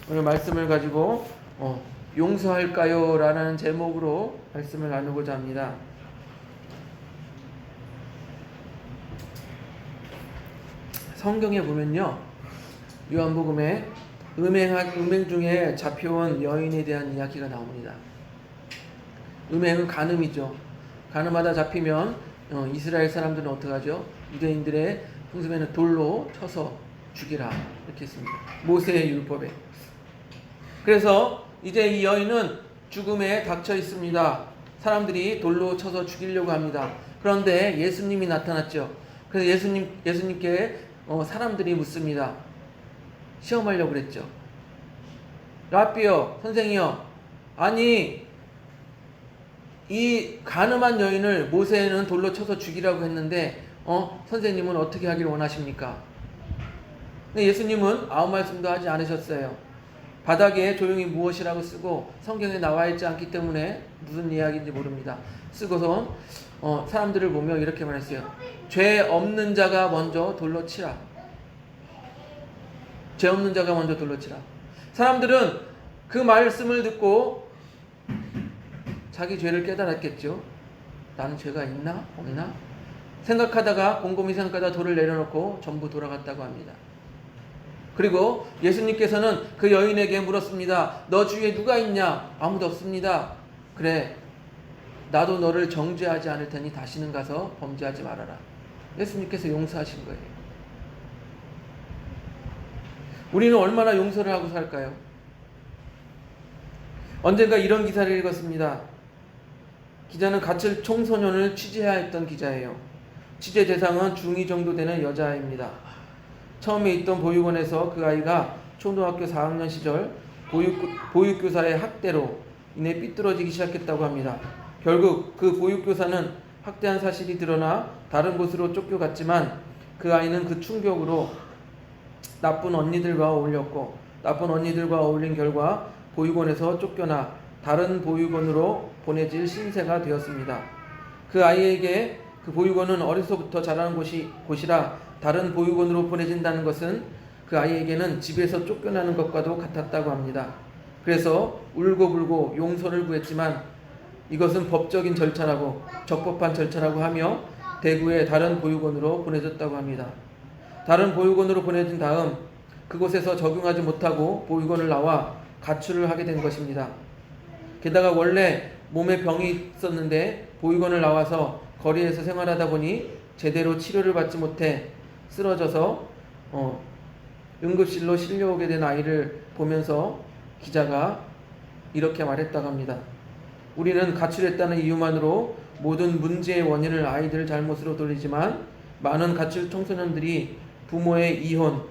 오늘 말씀을 가지고 용서할까요? 라는 제목으로 말씀을 나누고자 합니다. 성경에 보면요, 요한복음에 음행 중에 잡혀온 여인에 대한 이야기가 나옵니다. 음행은 간음이죠. 간음하다 잡히면 이스라엘 사람들은 어떻게 하죠? 유대인들의 풍습에는 돌로 쳐서 죽이라 이렇게 했습니다. 모세의 율법에. 그래서 이제 이 여인은 죽음에 닥쳐 있습니다. 사람들이 돌로 쳐서 죽이려고 합니다. 그런데 예수님이 나타났죠. 그래서 예수님께 사람들이 묻습니다. 시험하려고 그랬죠. 라삐요, 선생이요, 아니 이 간음한 여인을 모세는 돌로 쳐서 죽이라고 했는데 선생님은 어떻게 하기를 원하십니까? 근데 예수님은 아무 말씀도 하지 않으셨어요. 바닥에 조용히 무엇이라고 쓰고 성경에 나와 있지 않기 때문에 무슨 이야기인지 모릅니다. 쓰고서 사람들을 보며 이렇게 말했어요. 죄 없는 자가 먼저 돌로 치라. 죄 없는 자가 먼저 돌로 치라. 사람들은 그 말씀을 듣고 자기 죄를 깨달았겠죠. 나는 죄가 있나 없나 생각하다가 곰곰이 생각하다 돌을 내려놓고 전부 돌아갔다고 합니다. 그리고 예수님께서는 그 여인에게 물었습니다. 너 주위에 누가 있냐? 아무도 없습니다. 그래, 나도 너를 정죄하지 않을 테니 다시는 가서 범죄하지 말아라. 예수님께서 용서하신 거예요. 우리는 얼마나 용서를 하고 살까요? 언젠가 이런 기사를 읽었습니다. 기자는 갇힐 청소년을 취재해야 했던 기자예요. 취재 대상은 중2 정도 되는 여자아이입니다. 처음에 있던 보육원에서 그 아이가 초등학교 4학년 시절 보육교사의 학대로 인해 삐뚤어지기 시작했다고 합니다. 결국 그 보육교사는 학대한 사실이 드러나 다른 곳으로 쫓겨갔지만 그 아이는 그 충격으로 나쁜 언니들과 어울렸고 나쁜 언니들과 어울린 결과 보육원에서 쫓겨나 다른 보육원으로 보내질 신세가 되었습니다. 그 아이에게 그 보육원은 어려서부터 자라는 곳이라 다른 보육원으로 보내진다는 것은 그 아이에게는 집에서 쫓겨나는 것과도 같았다고 합니다. 그래서 울고불고 용서를 구했지만 이것은 법적인 절차라고 적법한 절차라고 하며 대구의 다른 보육원으로 보내졌다고 합니다. 다른 보육원으로 보내진 다음 그곳에서 적응하지 못하고 보육원을 나와 가출을 하게 된 것입니다. 게다가 원래 몸에 병이 있었는데 보육원을 나와서 거리에서 생활하다 보니 제대로 치료를 받지 못해 쓰러져서 응급실로 실려오게 된 아이를 보면서 기자가 이렇게 말했다고 합니다. 우리는 가출했다는 이유만으로 모든 문제의 원인을 아이들 잘못으로 돌리지만 많은 가출 청소년들이 부모의 이혼,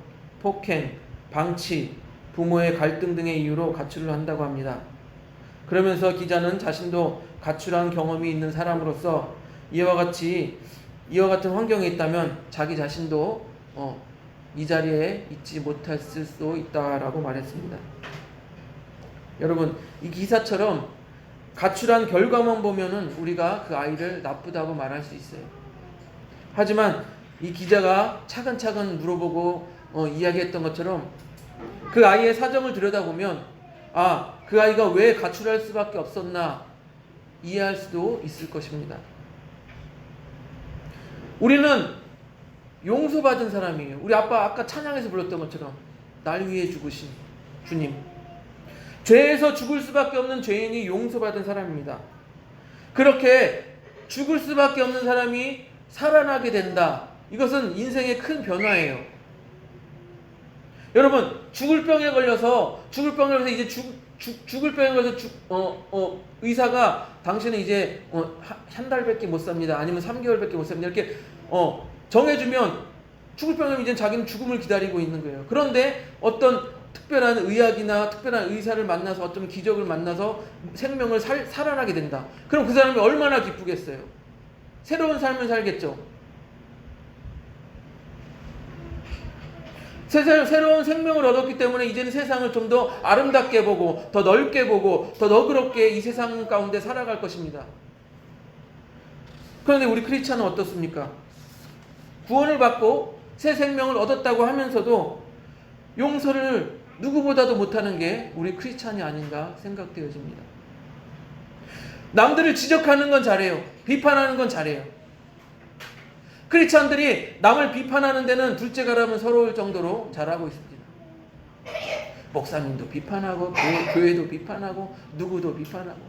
폭행, 방치, 부모의 갈등 등의 이유로 가출을 한다고 합니다. 그러면서 기자는 자신도 가출한 경험이 있는 사람으로서 이와 같은 환경에 있다면 자기 자신도 이 자리에 있지 못했을 수도 있다라고 말했습니다. 여러분, 이 기사처럼 가출한 결과만 보면은 우리가 그 아이를 나쁘다고 말할 수 있어요. 하지만 이 기자가 차근차근 물어보고 이야기했던 것처럼 그 아이의 사정을 들여다보면 그 아이가 왜 가출할 수밖에 없었나 이해할 수도 있을 것입니다. 우리는 용서받은 사람이에요. 우리 아까 찬양에서 불렀던 것처럼 날 위해 죽으신 주님. 죄에서 죽을 수밖에 없는 죄인이 용서받은 사람입니다. 그렇게 죽을 수밖에 없는 사람이 살아나게 된다. 이것은 인생의 큰 변화예요. 여러분, 죽을 병에 걸려서 이제 죽을 병에 걸려서 의사가 당신은 이제 한 달밖에 못 삽니다. 아니면 3개월밖에 못 삽니다. 이렇게 정해주면 죽을 병이면 이제 자기는 죽음을 기다리고 있는 거예요. 그런데 어떤 특별한 의학이나 특별한 의사를 만나서 어떤 기적을 만나서 생명을 살아나게 된다. 그럼 그 사람이 얼마나 기쁘겠어요. 새로운 삶을 살겠죠. 새로운 생명을 얻었기 때문에 이제는 세상을 좀 더 아름답게 보고 더 넓게 보고 더 너그럽게 이 세상 가운데 살아갈 것입니다. 그런데 우리 크리스찬은 어떻습니까? 구원을 받고 새 생명을 얻었다고 하면서도 용서를 누구보다도 못하는 게 우리 크리스찬이 아닌가 생각되어집니다. 남들을 지적하는 건 잘해요. 비판하는 건 잘해요. 크리스찬들이 남을 비판하는 데는 둘째 가라면 서러울 정도로 잘하고 있습니다. 목사님도 비판하고 교회도 비판하고 누구도 비판하고.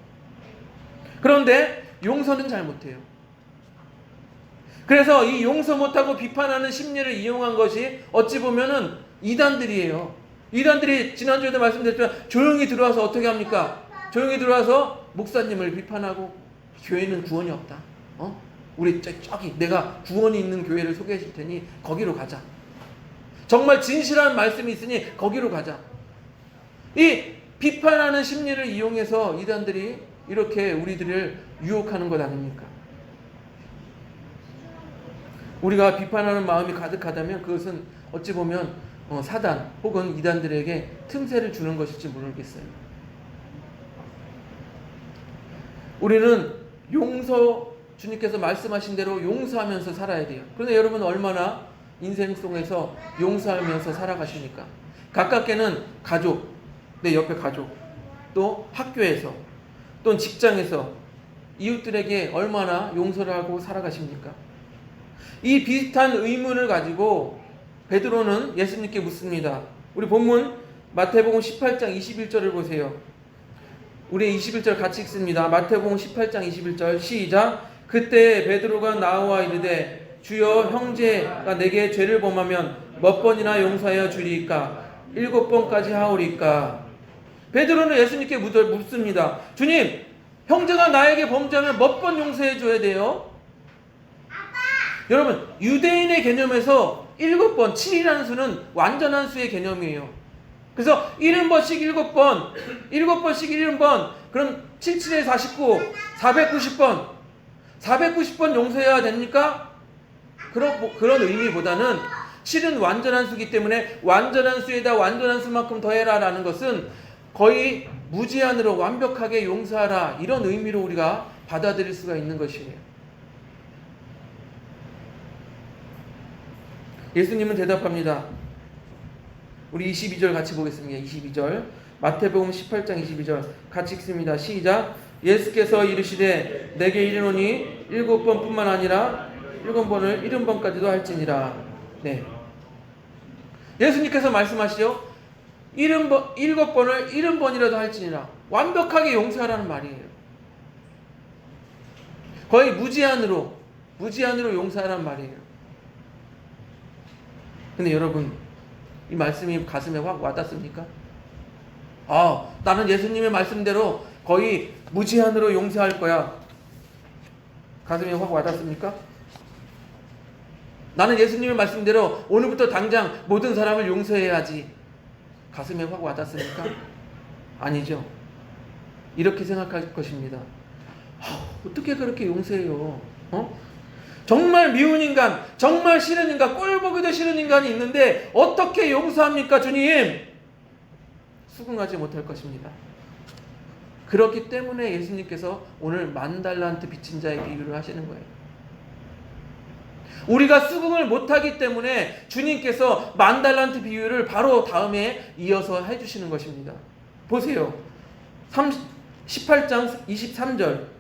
그런데 용서는 잘 못해요. 그래서 이 용서 못하고 비판하는 심리를 이용한 것이 어찌 보면은 이단들이에요. 이단들이 지난주에도 말씀드렸지만 조용히 들어와서 어떻게 합니까? 조용히 들어와서 목사님을 비판하고 교회는 구원이 없다. 우리 저기 내가 구원이 있는 교회를 소개해 줄 테니 거기로 가자. 정말 진실한 말씀이 있으니 거기로 가자. 이 비판하는 심리를 이용해서 이단들이 이렇게 우리들을 유혹하는 것 아닙니까? 우리가 비판하는 마음이 가득하다면 그것은 어찌 보면 사단 혹은 이단들에게 틈새를 주는 것일지 모르겠어요. 우리는 주님께서 말씀하신 대로 용서하면서 살아야 돼요. 그런데 여러분 얼마나 인생 속에서 용서하면서 살아가십니까? 가깝게는 가족, 내 옆에 가족, 또 학교에서, 또 직장에서 이웃들에게 얼마나 용서를 하고 살아가십니까? 이 비슷한 의문을 가지고 베드로는 예수님께 묻습니다. 우리 본문 마태복음 18장 21절을 보세요. 우리 21절 같이 읽습니다. 마태복음 18장 21절 시작. 그때 베드로가 나와 이르되 주여 형제가 내게 죄를 범하면 몇 번이나 용서하여 주리이까? 7번까지 하오리까? 베드로는 예수님께 묻습니다. 주님, 형제가 나에게 범죄하면 몇 번 용서해 줘야 돼요? 여러분, 유대인의 개념에서 7번, 7이라는 수는 완전한 수의 개념이에요. 그래서 70번씩 7번, 7번씩 70번, 그럼 7, 7에 49, 490번, 490번 용서해야 됩니까? 그런 의미보다는 7은 완전한 수이기 때문에 완전한 수에다 완전한 수만큼 더해라 라는 것은 거의 무제한으로 완벽하게 용서하라, 이런 의미로 우리가 받아들일 수가 있는 것이에요. 예수님은 대답합니다. 우리 22절 같이 보겠습니다. 22절 마태복음 18장 22절 같이 읽습니다. 시작. 예수께서 이르시되 내게 이르노니 7번뿐만 아니라 7번을 70번까지도 할지니라. 네. 예수님께서 말씀하시죠. 7번을 70번이라도 할지니라. 완벽하게 용서하라는 말이에요. 거의 무제한으로 용서하라는 말이에요. 근데 여러분, 이 말씀이 가슴에 확 와닿습니까? 나는 예수님의 말씀대로 거의 무제한으로 용서할 거야. 가슴에 확 와닿습니까? 나는 예수님의 말씀대로 오늘부터 당장 모든 사람을 용서해야지. 가슴에 확 와닿습니까? 아니죠. 이렇게 생각할 것입니다. 어떻게 그렇게 용서해요? 정말 미운 인간, 정말 싫은 인간, 꼴보기도 싫은 인간이 있는데 어떻게 용서합니까, 주님? 수긍하지 못할 것입니다. 그렇기 때문에 예수님께서 오늘 10,000달란트 빚진 자의 비유를 하시는 거예요. 우리가 수긍을 못하기 때문에 주님께서 10,000달란트 비유를 바로 다음에 이어서 해주시는 것입니다. 보세요. 18장 23절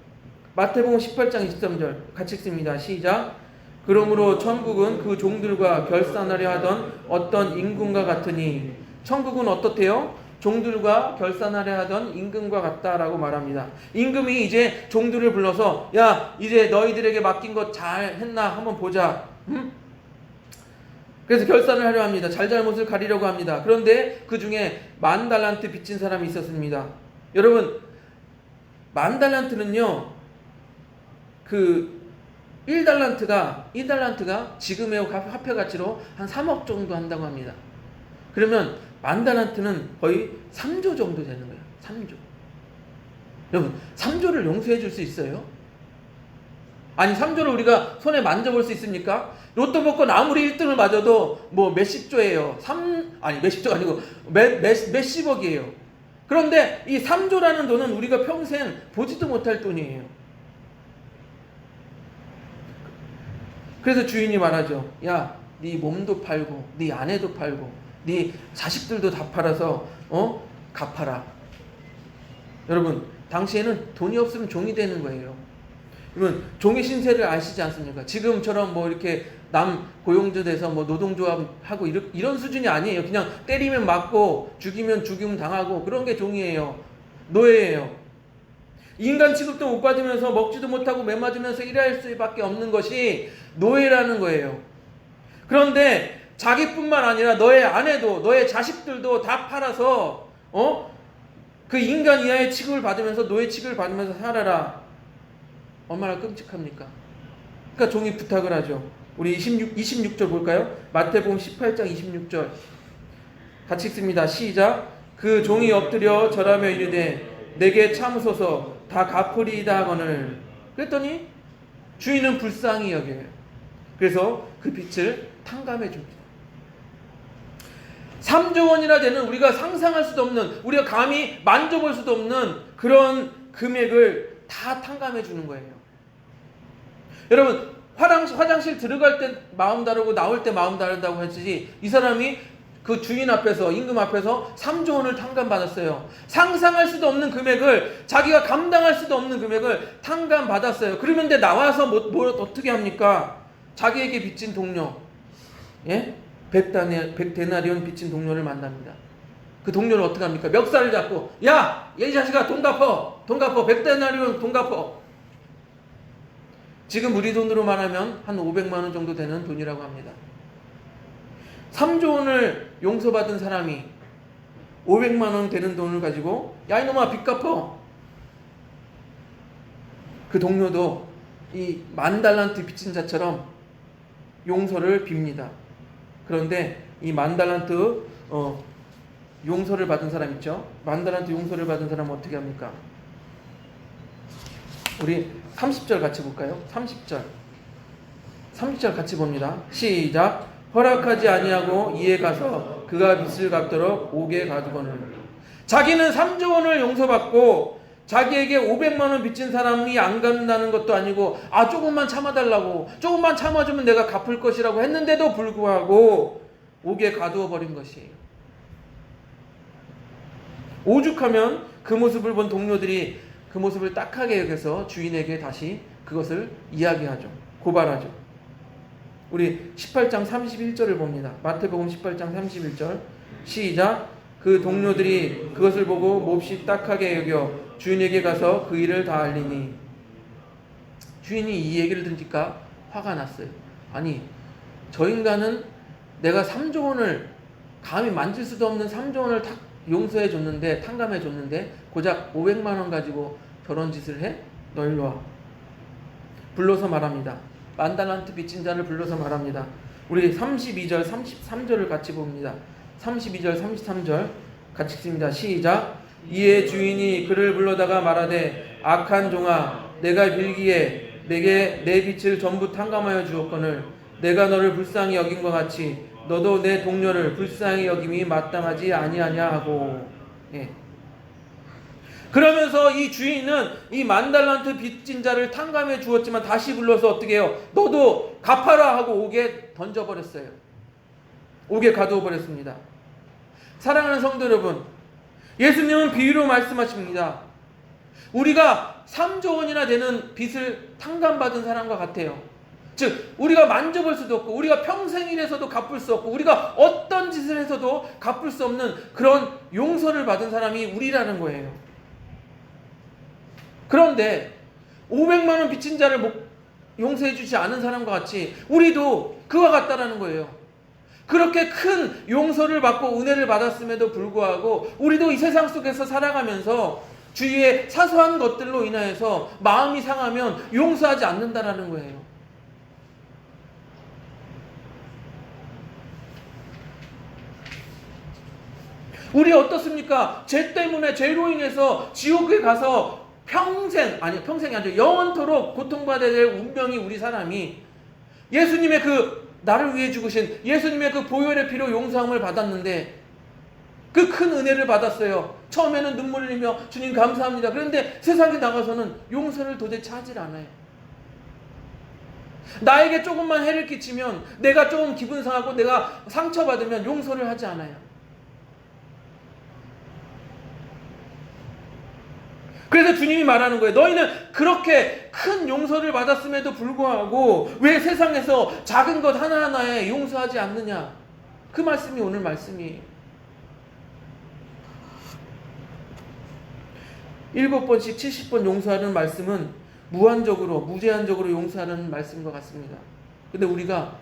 마태복음 18장 23절 같이 읽습니다. 시작. 그러므로 천국은 그 종들과 결산하려 하던 어떤 임금과 같으니. 천국은 어떻대요? 종들과 결산하려 하던 임금과 같다라고 말합니다. 임금이 이제 종들을 불러서 야, 이제 너희들에게 맡긴 것 잘 했나 한번 보자. 그래서 결산을 하려 합니다. 잘잘못을 가리려고 합니다. 그런데 그 중에 10,000달란트 빚진 사람이 있었습니다. 여러분, 10,000달란트는요, 그 1달란트가 지금의 화폐 가치로 한 3억 정도 한다고 합니다. 그러면 10,000달란트는 거의 3조 정도 되는 거예요. 3조. 여러분, 3조를 용서해 줄 수 있어요? 아니, 3조를 우리가 손에 만져볼 수 있습니까? 로또 복권 아무리 1등을 맞아도 뭐 몇십조예요. 몇십조가 아니고 몇십억이에요. 그런데 이 3조라는 돈은 우리가 평생 보지도 못할 돈이에요. 그래서 주인이 말하죠. 야, 네 몸도 팔고 네 아내도 팔고 네 자식들도 다 팔아서 갚아라. 여러분, 당시에는 돈이 없으면 종이 되는 거예요. 그러면 종의 신세를 아시지 않습니까? 지금처럼 뭐 이렇게 남 고용주 돼서 뭐 노동조합하고 이런 수준이 아니에요. 그냥 때리면 맞고 죽이면 죽임 당하고 그런 게 종이에요. 노예예요. 인간 취급도 못 받으면서 먹지도 못하고 매 맞으면서 일할 수밖에 없는 것이 노예라는 거예요. 그런데 자기뿐만 아니라 너의 아내도 너의 자식들도 다 팔아서 그 인간 이하의 취급을 받으면서 노예 취급을 받으면서 살아라. 얼마나 끔찍합니까? 그러니까 종이 부탁을 하죠. 우리 26절 볼까요? 마태복음 18장 26절 같이 읽습니다. 시작. 그 종이 엎드려 절하며 이르되 내게 참으소서 다 갚으리이다 하거늘. 그랬더니 주인은 불쌍히 여겨요. 그래서 그 빚을 탕감해 줍니다. 3조 원이나 되는 우리가 상상할 수도 없는, 우리가 감히 만져볼 수도 없는 그런 금액을 다 탕감해 주는 거예요. 여러분, 화장실 들어갈 때 마음 다르고 나올 때 마음 다르다고 했지, 이 사람이 그 주인 앞에서, 임금 앞에서 3조 원을 탕감받았어요. 상상할 수도 없는 금액을, 자기가 감당할 수도 없는 금액을 탕감받았어요. 그러는데 나와서 뭘 어떻게 합니까? 자기에게 빚진 동료, 100데나리온 빚진 동료를 만납니다. 그 동료를 어떻게 합니까? 멱살을 잡고, 야! 이 자식아, 돈 갚어! 100데나리온 돈 갚어! 지금 우리 돈으로 말하면 한 500만 원 정도 되는 돈이라고 합니다. 3조 원을 용서받은 사람이 500만 원 되는 돈을 가지고, 야 이놈아 빚 갚어! 그 동료도 이 10,000달란트 빚진 자처럼 용서를 빕니다. 그런데 이 10,000달란트 용서를 받은 사람 있죠? 10,000달란트 용서를 받은 사람은 어떻게 합니까? 우리 30절 같이 볼까요? 30절 같이 봅니다. 시작. 허락하지 아니하고 이에 가서 그가 빚을 갚도록 옥에 가두거늘. 자기는 3조 원을 용서받고 자기에게 500만 원 빚진 사람이 안 갚는다는 것도 아니고, 조금만 참아달라고, 조금만 참아주면 내가 갚을 것이라고 했는데도 불구하고 옥에 가두어 버린 것이에요. 오죽하면 그 모습을 본 동료들이 그 모습을 딱하게 여겨서 주인에게 다시 그것을 이야기하죠. 고발하죠. 우리 18장 31절을 봅니다. 마태복음 18장 31절 시작. 그 동료들이 그것을 보고 몹시 딱하게 여겨 주인에게 가서 그 일을 다 알리니. 주인이 이 얘기를 들으니까 화가 났어요. 아니, 저 인간은 내가 3조 원을, 감히 만질 수도 없는 3조 원을 용서해 줬는데, 탕감해 줬는데 고작 500만 원 가지고 저런 짓을 해? 너 일로 와. 불러서 말합니다. 10,000달란트 빚진 자를 불러서 말합니다. 우리 32절 33절을 같이 봅니다. 32절 33절 같이 읽습니다. 시작. 이에 주인이 그를 불러다가 말하되 악한 종아, 내가 빌기에 내게 내 빚을 전부 탕감하여 주었거늘 내가 너를 불쌍히 여긴 것 같이 너도 내 동료를 불쌍히 여김이 마땅하지 아니하냐 하고. 그러면서 이 주인은 이 10,000달란트 빚진 자를 탕감해 주었지만 다시 불러서 어떻게 해요? 너도 갚아라 하고 옥에 던져버렸어요. 옥에 가두어 버렸습니다. 사랑하는 성도 여러분, 예수님은 비유로 말씀하십니다. 우리가 3조 원이나 되는 빚을 탕감받은 사람과 같아요. 즉 우리가 만져볼 수도 없고, 우리가 평생 일해서도 갚을 수 없고, 우리가 어떤 짓을 해서도 갚을 수 없는 그런 용서를 받은 사람이 우리라는 거예요. 그런데 500만 원 빚진 자를 용서해 주지 않은 사람과 같이 우리도 그와 같다라는 거예요. 그렇게 큰 용서를 받고 은혜를 받았음에도 불구하고 우리도 이 세상 속에서 살아가면서 주위의 사소한 것들로 인하여서 마음이 상하면 용서하지 않는다라는 거예요. 우리 어떻습니까? 죄 때문에, 죄로 인해서 지옥에 가서 평생이 아니죠, 영원토록 고통받아야 될 운명이 우리 사람이 예수님의 그 나를 위해 죽으신 예수님의 그 보혈의 피로 용서함을 받았는데, 그 큰 은혜를 받았어요. 처음에는 눈물을 흘리며 주님 감사합니다. 그런데 세상에 나가서는 용서를 도대체 하질 않아요. 나에게 조금만 해를 끼치면, 내가 조금 기분 상하고 내가 상처받으면 용서를 하지 않아요. 그래서 주님이 말하는 거예요. 너희는 그렇게 큰 용서를 받았음에도 불구하고 왜 세상에서 작은 것 하나하나에 용서하지 않느냐. 그 말씀이 오늘 말씀이에요. 7번씩 70번 용서하는 말씀은 무한적으로, 무제한적으로 용서하는 말씀인 것 같습니다. 근데 우리가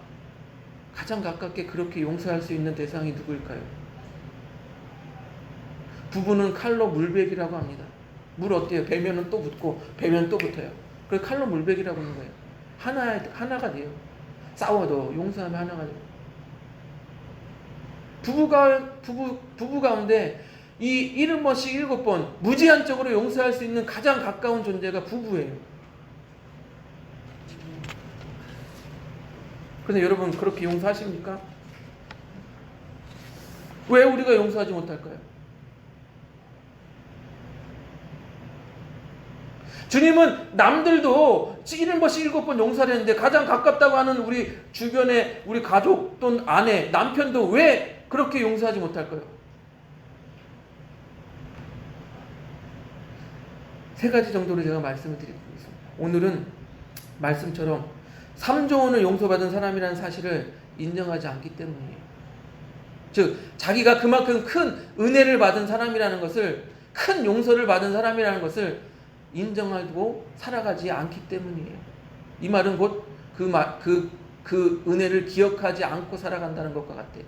가장 가깝게 그렇게 용서할 수 있는 대상이 누구일까요? 부부는 칼로 물베기라고 합니다. 물 어때요? 베면은 또 붙고 베면 또 붙어요. 그래서 칼로 물베기라고 하는 거예요. 하나가 돼요. 싸워도 용서하면 하나가 돼요. 부부 가운데 이 70번씩 7번 무제한적으로 용서할 수 있는 가장 가까운 존재가 부부예요. 그런데 여러분 그렇게 용서하십니까? 왜 우리가 용서하지 못할까요? 주님은 남들도 70번씩 7번 용서를 했는데 가장 가깝다고 하는 우리 주변의 우리 가족 또는 아내, 남편도 왜 그렇게 용서하지 못할까요? 세 가지 정도로 제가 말씀을 드리겠습니다. 오늘은 말씀처럼 3조 원을 용서받은 사람이라는 사실을 인정하지 않기 때문이에요. 즉 자기가 그만큼 큰 은혜를 받은 사람이라는 것을, 큰 용서를 받은 사람이라는 것을 인정하고 살아가지 않기 때문이에요. 이 말은 곧 그 은혜를 기억하지 않고 살아간다는 것과 같아요.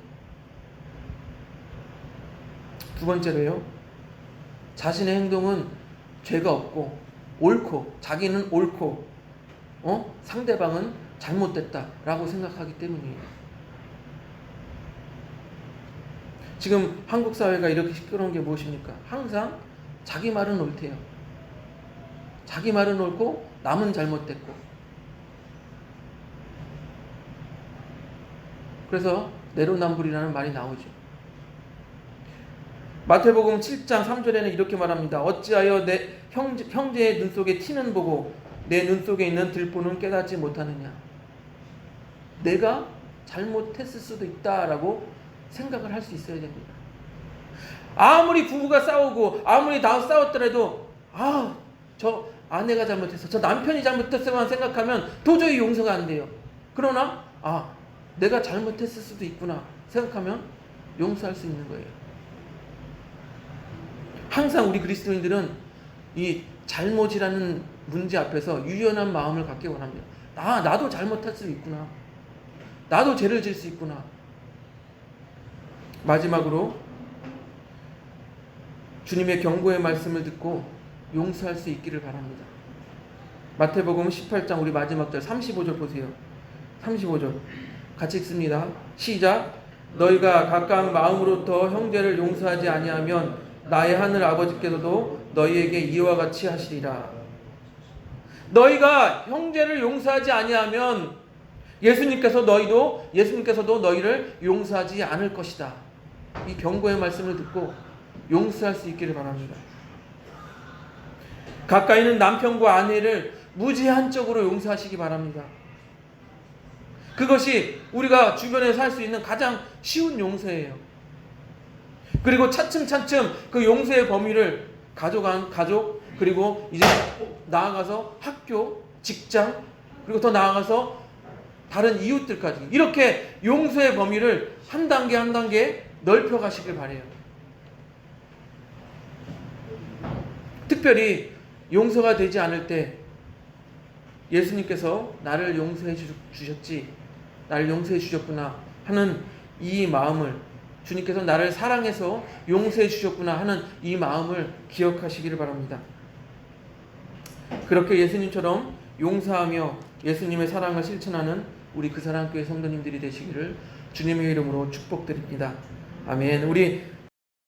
두 번째로요, 자신의 행동은 죄가 없고 옳고, 자기는 옳고 상대방은 잘못됐다라고 생각하기 때문이에요. 지금 한국 사회가 이렇게 시끄러운 게 무엇입니까? 항상 자기 말은 옳대요. 자기 말은 옳고 남은 잘못됐고. 그래서 내로남불이라는 말이 나오죠. 마태복음 7장 3절에는 이렇게 말합니다. 어찌하여 내 형제의 눈 속에 티는 보고 내 눈 속에 있는 들보는 깨닫지 못하느냐. 내가 잘못했을 수도 있다라고 생각을 할 수 있어야 됩니다. 아무리 부부가 싸우고 아무리 다 싸웠더라도 저 아내가 잘못했어, 저 남편이 잘못했어만 생각하면 도저히 용서가 안 돼요. 그러나 내가 잘못했을 수도 있구나 생각하면 용서할 수 있는 거예요. 항상 우리 그리스도인들은 이 잘못이라는 문제 앞에서 유연한 마음을 갖기 원합니다. 나도 잘못할 수 있구나. 나도 죄를 질 수 있구나. 마지막으로 주님의 경고의 말씀을 듣고 용서할 수 있기를 바랍니다. 마태복음 18장 우리 마지막 절 35절 보세요. 35절 같이 읽습니다. 시작. 너희가 각각 마음으로부터 형제를 용서하지 아니하면 나의 하늘 아버지께서도 너희에게 이와 같이 하시리라. 너희가 형제를 용서하지 아니하면 예수님께서도 너희를 용서하지 않을 것이다. 이 경고의 말씀을 듣고 용서할 수 있기를 바랍니다. 가까이 있는 남편과 아내를 무제한적으로 용서하시기 바랍니다. 그것이 우리가 주변에서 할 수 있는 가장 쉬운 용서예요. 그리고 차츰차츰 그 용서의 범위를 가족, 그리고 이제 나아가서 학교, 직장, 그리고 더 나아가서 다른 이웃들까지 이렇게 용서의 범위를 한 단계 한 단계 넓혀 가시길 바라요. 특별히 용서가 되지 않을 때 예수님께서 나를 용서해 주셨지, 나를 용서해 주셨구나 하는 이 마음을, 주님께서 나를 사랑해서 용서해 주셨구나 하는 이 마음을 기억하시기를 바랍니다. 그렇게 예수님처럼 용서하며 예수님의 사랑을 실천하는 우리 그사랑교회 성도님들이 되시기를 주님의 이름으로 축복드립니다. 아멘. 우리